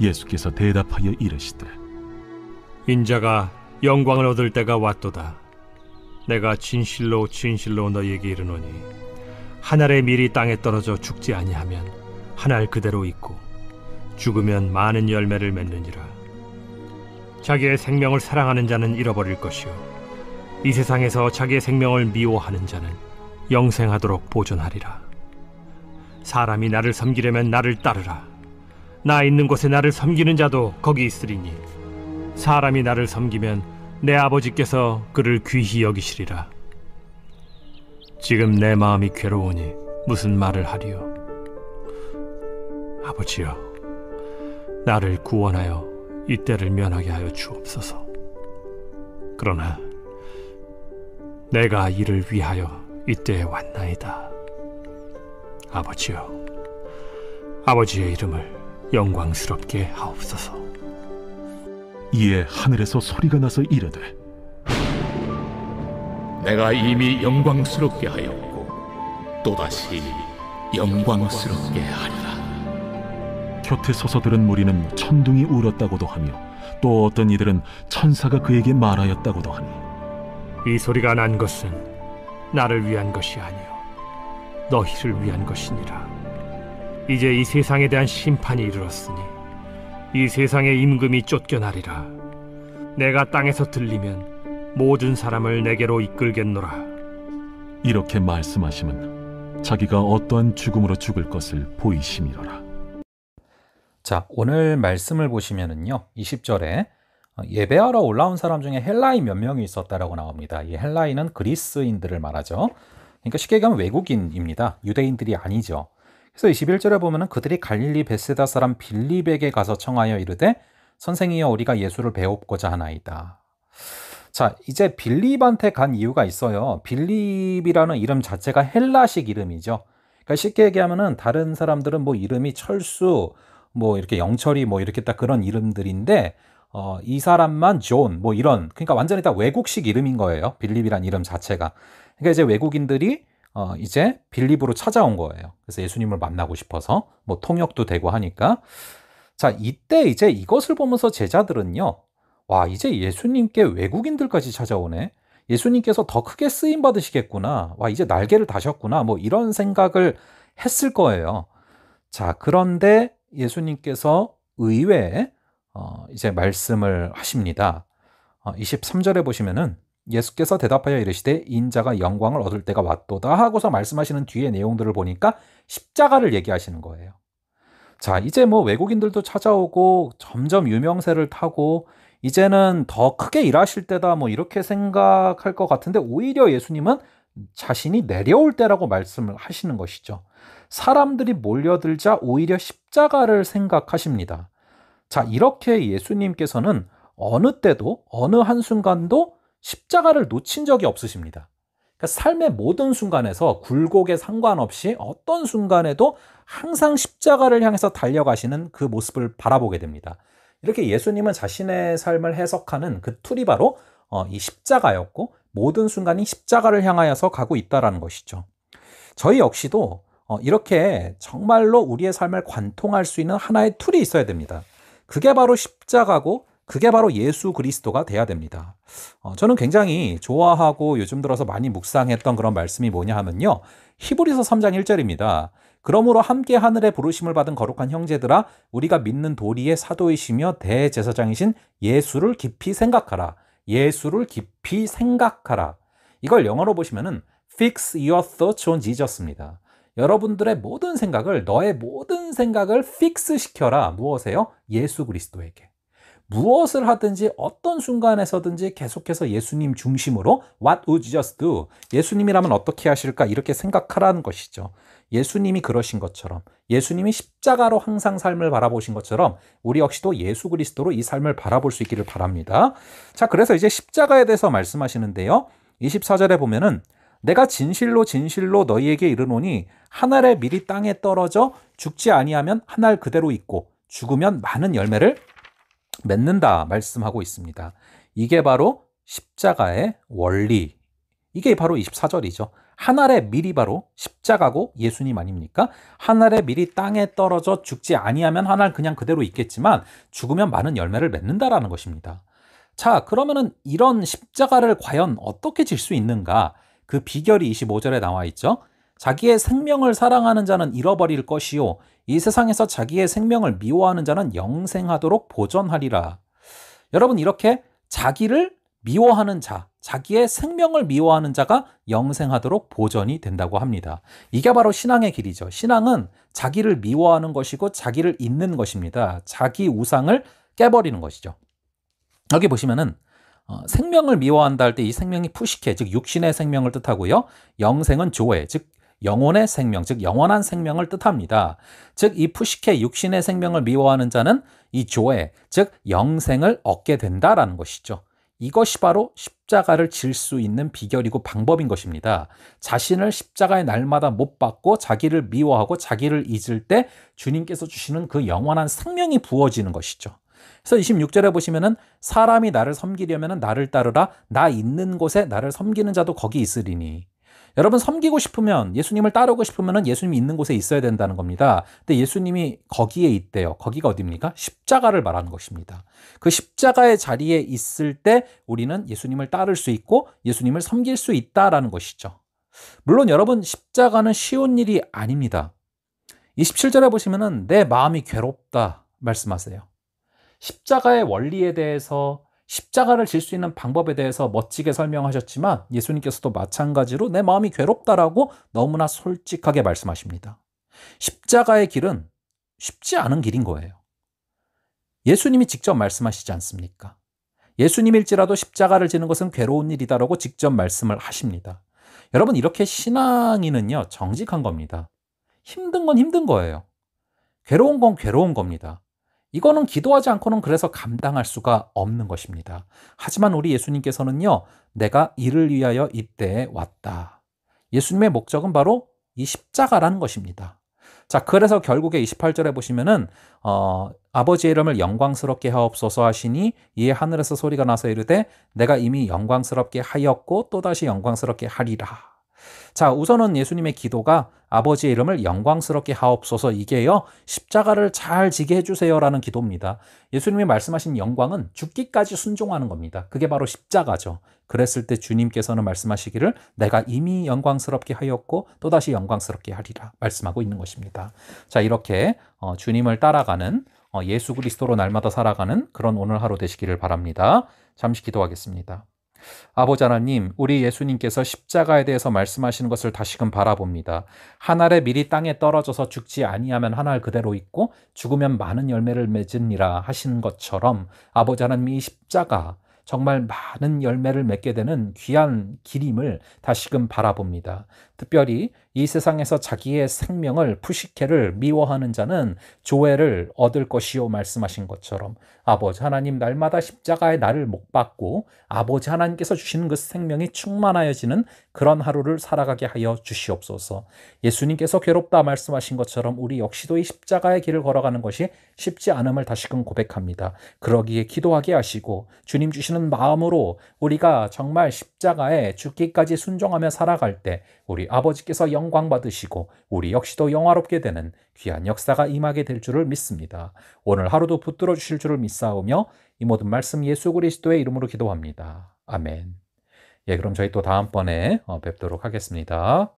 예수께서 대답하여 이르시되 인자가 영광을 얻을 때가 왔도다. 내가 진실로 진실로 너희에게 이르노니 한 알의 밀이 땅에 떨어져 죽지 아니하면 한 알 그대로 있고 죽으면 많은 열매를 맺느니라. 자기의 생명을 사랑하는 자는 잃어버릴 것이요 이 세상에서 자기의 생명을 미워하는 자는 영생하도록 보존하리라. 사람이 나를 섬기려면 나를 따르라. 나 있는 곳에 나를 섬기는 자도 거기 있으리니 사람이 나를 섬기면 내 아버지께서 그를 귀히 여기시리라. 지금 내 마음이 괴로우니 무슨 말을 하리요? 아버지여, 나를 구원하여 이 때를 면하게 하여 주옵소서. 그러나 내가 이를 위하여 이때에 왔나이다. 아버지여, 아버지의 이름을 영광스럽게 하옵소서. 이에 하늘에서 소리가 나서 이르되 내가 이미 영광스럽게 하였고 또다시 영광스럽게 하리라. 곁에 서서 들은 무리는 천둥이 울었다고도 하며 또 어떤 이들은 천사가 그에게 말하였다고도 하니 이 소리가 난 것은 나를 위한 것이 아니요 너희를 위한 것이니라. 이제 이 세상에 대한 심판이 이르렀으니 이 세상의 임금이 쫓겨나리라. 내가 땅에서 들리면 모든 사람을 내게로 이끌겠노라. 이렇게 말씀하심은 자기가 어떠한 죽음으로 죽을 것을 보이심이로라. 자, 오늘 말씀을 보시면은요, 20절에 예배하러 올라온 사람 중에 헬라인 몇 명이 있었다라고 나옵니다. 이 헬라인은 그리스인들을 말하죠. 그러니까 쉽게 얘기하면 외국인입니다. 유대인들이 아니죠. 그래서 21절에 보면은 그들이 갈릴리 베세다 사람 빌립에게 가서 청하여 이르되 선생이여 우리가 예수를 배웁고자 하나이다. 자, 이제 빌립한테 간 이유가 있어요. 빌립이라는 이름 자체가 헬라식 이름이죠. 그러니까 쉽게 얘기하면은 다른 사람들은 뭐 이름이 철수, 뭐 이렇게 영철이 뭐 이렇게 딱 그런 이름들인데 이 사람만 존 뭐 이런, 그러니까 완전히 다 외국식 이름인 거예요. 빌립이란 이름 자체가. 그러니까 이제 외국인들이 이제 빌립으로 찾아온 거예요. 그래서 예수님을 만나고 싶어서 뭐 통역도 되고 하니까. 자, 이때 이제 이것을 보면서 제자들은요, 와, 이제 예수님께 외국인들까지 찾아오네. 예수님께서 더 크게 쓰임 받으시겠구나. 와, 이제 날개를 다셨구나. 뭐 이런 생각을 했을 거예요. 자, 그런데 예수님께서 의외에 이제 말씀을 하십니다. 23절에 보시면은 예수께서 대답하여 이르시되 인자가 영광을 얻을 때가 왔도다 하고서 말씀하시는 뒤에 내용들을 보니까 십자가를 얘기하시는 거예요. 자, 이제 뭐 외국인들도 찾아오고 점점 유명세를 타고 이제는 더 크게 일하실 때다 뭐 이렇게 생각할 것 같은데 오히려 예수님은 자신이 내려올 때라고 말씀을 하시는 것이죠. 사람들이 몰려들자 오히려 십자가를 생각하십니다. 자, 이렇게 예수님께서는 어느 때도 어느 한순간도 십자가를 놓친 적이 없으십니다. 그러니까 삶의 모든 순간에서 굴곡에 상관없이 어떤 순간에도 항상 십자가를 향해서 달려가시는 그 모습을 바라보게 됩니다. 이렇게 예수님은 자신의 삶을 해석하는 그 툴이 바로 이 십자가였고 모든 순간이 십자가를 향하여서 가고 있다는 것이죠. 저희 역시도 이렇게 정말로 우리의 삶을 관통할 수 있는 하나의 툴이 있어야 됩니다. 그게 바로 십자가고 그게 바로 예수 그리스도가 돼야 됩니다. 저는 굉장히 좋아하고 요즘 들어서 많이 묵상했던 그런 말씀이 뭐냐 하면요, 히브리서 3장 1절입니다. 그러므로 함께 하늘에 부르심을 받은 거룩한 형제들아 우리가 믿는 도리의 사도이시며 대제사장이신 예수를 깊이 생각하라. 예수를 깊이 생각하라. 이걸 영어로 보시면은 Fix your thoughts on Jesus입니다. 여러분들의 모든 생각을, 너의 모든 생각을 픽스 시켜라. 무엇에요? 예수 그리스도에게. 무엇을 하든지 어떤 순간에서든지 계속해서 예수님 중심으로 What would Jesus do? 예수님이라면 어떻게 하실까? 이렇게 생각하라는 것이죠. 예수님이 그러신 것처럼, 예수님이 십자가로 항상 삶을 바라보신 것처럼 우리 역시도 예수 그리스도로 이 삶을 바라볼 수 있기를 바랍니다. 자, 그래서 이제 십자가에 대해서 말씀하시는데요. 24절에 보면은 내가 진실로 진실로 너희에게 이르노니 한 알의 밀이 땅에 떨어져 죽지 아니하면 한 알 그대로 있고 죽으면 많은 열매를 맺는다 말씀하고 있습니다. 이게 바로 십자가의 원리, 이게 바로 24절이죠. 한 알의 밀이 바로 십자가고 예수님 아닙니까? 한 알의 밀이 땅에 떨어져 죽지 아니하면 한 알 그냥 그대로 있겠지만 죽으면 많은 열매를 맺는다라는 것입니다. 자, 그러면은 이런 십자가를 과연 어떻게 질 수 있는가? 그 비결이 25절에 나와 있죠. 자기의 생명을 사랑하는 자는 잃어버릴 것이요 이 세상에서 자기의 생명을 미워하는 자는 영생하도록 보존하리라. 여러분, 이렇게 자기를 미워하는 자, 자기의 생명을 미워하는 자가 영생하도록 보존이 된다고 합니다. 이게 바로 신앙의 길이죠. 신앙은 자기를 미워하는 것이고 자기를 잊는 것입니다. 자기 우상을 깨버리는 것이죠. 여기 보시면은 생명을 미워한다 할 때 이 생명이 푸시케, 즉 육신의 생명을 뜻하고요. 영생은 조에, 즉 영혼의 생명, 즉 영원한 생명을 뜻합니다. 즉 이 푸시케 육신의 생명을 미워하는 자는 이 조에, 즉 영생을 얻게 된다라는 것이죠. 이것이 바로 십자가를 질 수 있는 비결이고 방법인 것입니다. 자신을 십자가의 날마다 못 박고 자기를 미워하고 자기를 잊을 때 주님께서 주시는 그 영원한 생명이 부어지는 것이죠. 그래서 26절에 보시면은 사람이 나를 섬기려면 나를 따르라. 나 있는 곳에 나를 섬기는 자도 거기 있으리니. 여러분, 섬기고 싶으면, 예수님을 따르고 싶으면 예수님이 있는 곳에 있어야 된다는 겁니다. 근데 예수님이 거기에 있대요. 거기가 어디입니까? 십자가를 말하는 것입니다. 그 십자가의 자리에 있을 때 우리는 예수님을 따를 수 있고 예수님을 섬길 수 있다라는 것이죠. 물론 여러분, 십자가는 쉬운 일이 아닙니다. 27절에 보시면은 내 마음이 괴롭다 말씀하세요. 십자가의 원리에 대해서, 십자가를 질 수 있는 방법에 대해서 멋지게 설명하셨지만 예수님께서도 마찬가지로 내 마음이 괴롭다라고 너무나 솔직하게 말씀하십니다. 십자가의 길은 쉽지 않은 길인 거예요. 예수님이 직접 말씀하시지 않습니까? 예수님일지라도 십자가를 지는 것은 괴로운 일이다라고 직접 말씀을 하십니다. 여러분, 이렇게 신앙인은요, 정직한 겁니다. 힘든 건 힘든 거예요. 괴로운 건 괴로운 겁니다. 이거는 기도하지 않고는 그래서 감당할 수가 없는 것입니다. 하지만 우리 예수님께서는요, 내가 이를 위하여 이때에 왔다. 예수님의 목적은 바로 이 십자가라는 것입니다. 자, 그래서 결국에 28절에 보시면은 아버지의 이름을 영광스럽게 하옵소서 하시니 이에 하늘에서 소리가 나서 이르되 내가 이미 영광스럽게 하였고 또다시 영광스럽게 하리라. 자, 우선은 예수님의 기도가 아버지의 이름을 영광스럽게 하옵소서, 이게요, 십자가를 잘 지게 해주세요라는 기도입니다. 예수님이 말씀하신 영광은 죽기까지 순종하는 겁니다. 그게 바로 십자가죠. 그랬을 때 주님께서는 말씀하시기를 내가 이미 영광스럽게 하였고 또다시 영광스럽게 하리라 말씀하고 있는 것입니다. 자, 이렇게 주님을 따라가는, 예수 그리스도로 날마다 살아가는 그런 오늘 하루 되시기를 바랍니다. 잠시 기도하겠습니다. 아버지 하나님, 우리 예수님께서 십자가에 대해서 말씀하시는 것을 다시금 바라봅니다. 한 알의 밀이 땅에 떨어져서 죽지 아니하면 한 알 그대로 있고 죽으면 많은 열매를 맺으니라 하시는 것처럼 아버지 하나님, 이 십자가 정말 많은 열매를 맺게 되는 귀한 길임을 다시금 바라봅니다. 특별히 이 세상에서 자기의 생명을, 푸시케를 미워하는 자는 조회를 얻을 것이요 말씀하신 것처럼 아버지 하나님, 날마다 십자가에 나를 못 박고 아버지 하나님께서 주시는 그 생명이 충만하여지는 그런 하루를 살아가게 하여 주시옵소서. 예수님께서 괴롭다 말씀하신 것처럼 우리 역시도 이 십자가의 길을 걸어가는 것이 쉽지 않음을 다시금 고백합니다. 그러기에 기도하게 하시고 주님 주시는 마음으로 우리가 정말 십자가에 죽기까지 순종하며 살아갈 때 우리 아버지께서 영광 받으시고 우리 역시도 영화롭게 되는 귀한 역사가 임하게 될 줄을 믿습니다. 오늘 하루도 붙들어 주실 줄을 믿사오며 이 모든 말씀 예수 그리스도의 이름으로 기도합니다. 아멘. 예, 그럼 저희 또 다음번에 뵙도록 하겠습니다.